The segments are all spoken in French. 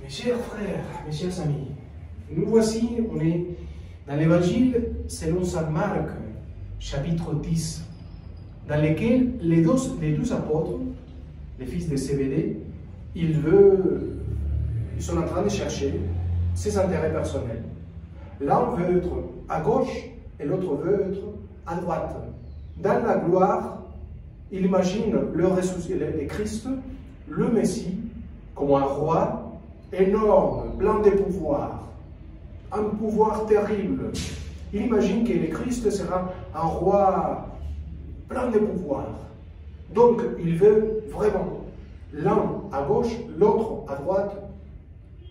Mes chers frères, mes chers amis, nous voici, on est dans l'évangile selon saint Marc, chapitre 10, dans lequel les douze apôtres, les fils de Zébédée, ils sont en train de chercher ses intérêts personnels. L'un veut être à gauche et l'autre veut être à droite. Dans la gloire, il imagine le Christ, le Messie, comme un roi énorme, plein de pouvoir, un pouvoir terrible. Il imagine que le Christ sera un roi plein de pouvoir. Donc, il veut vraiment l'un à gauche, l'autre à droite,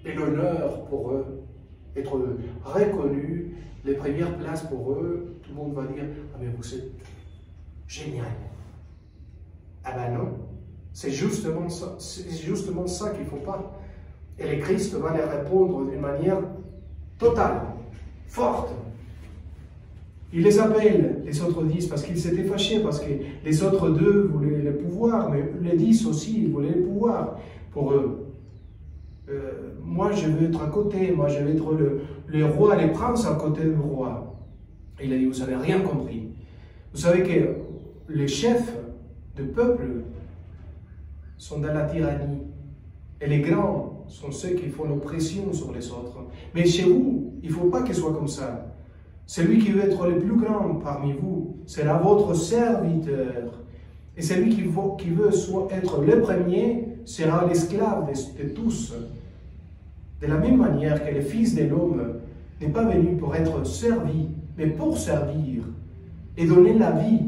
et l'honneur pour eux, être reconnus, les premières places pour eux. Tout le monde va dire « Ah mais vous êtes génial !» Ah ben non, c'est justement ça qu'il ne faut pas. Et le Christ va les répondre d'une manière totale, forte. Il les appelle, les autres 10, parce qu'ils s'étaient fâchés, parce que les autres 2 voulaient le pouvoir, mais les 10 aussi, ils voulaient le pouvoir pour eux. Moi, je veux être à côté, moi, je veux être le roi, les princes à côté du roi. Et il a dit, vous n'avez rien compris. Vous savez que les chefs de peuple sont dans la tyrannie. Et les grands sont ceux qui font l'oppression sur les autres. Mais chez vous, il ne faut pas qu'il soit comme ça. Celui qui veut être le plus grand parmi vous sera votre serviteur. Et celui qui veut être le premier sera l'esclave de tous. De la même manière que le Fils de l'homme n'est pas venu pour être servi, mais pour servir et donner la vie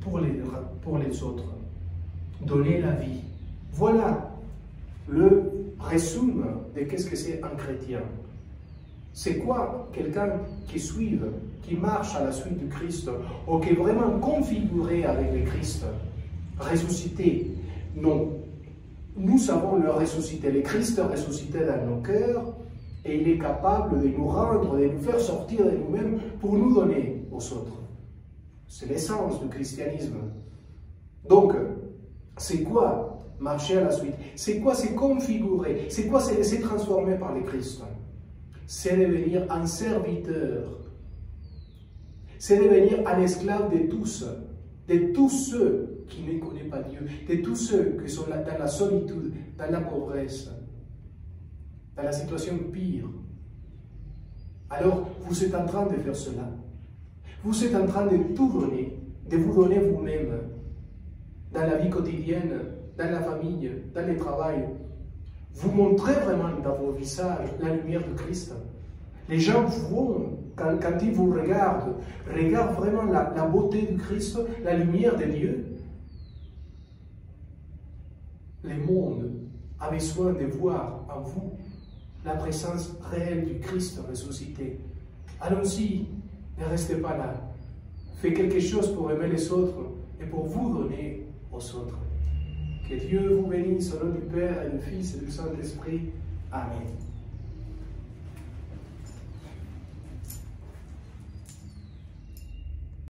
pour les autres. Donner la vie. Voilà le résumé de qu'est-ce que c'est un chrétien. C'est quoi quelqu'un qui suit, qui marche à la suite du Christ, ou qui est vraiment configuré avec le Christ, ressuscité? Non. Nous savons le ressusciter. Le Christ est ressuscité dans nos cœurs et il est capable de nous rendre, de nous faire sortir de nous-mêmes pour nous donner aux autres. C'est l'essence du christianisme. Donc, c'est quoi marcher à la suite? C'est quoi se configurer? C'est quoi se laisser transformer par le Christ? C'est devenir un serviteur. C'est devenir un esclave de tous ceux qui ne connaissent pas Dieu, de tous ceux qui sont dans la solitude, dans la pauvresse, dans la situation pire. Alors, vous êtes en train de faire cela. Vous êtes en train de tout donner, de vous donner vous-même, dans la vie quotidienne, dans la famille, dans le travail. Vous montrez vraiment dans vos visages la lumière de Christ. Les gens vont, quand ils vous regardent vraiment la beauté du Christ, la lumière de Dieu. Le monde a besoin de voir en vous la présence réelle du Christ ressuscité. Allons-y, ne restez pas là. Faites quelque chose pour aimer les autres et pour vous donner aux autres. Que Dieu vous bénisse au nom du Père et du Fils et du Saint-Esprit. Amen.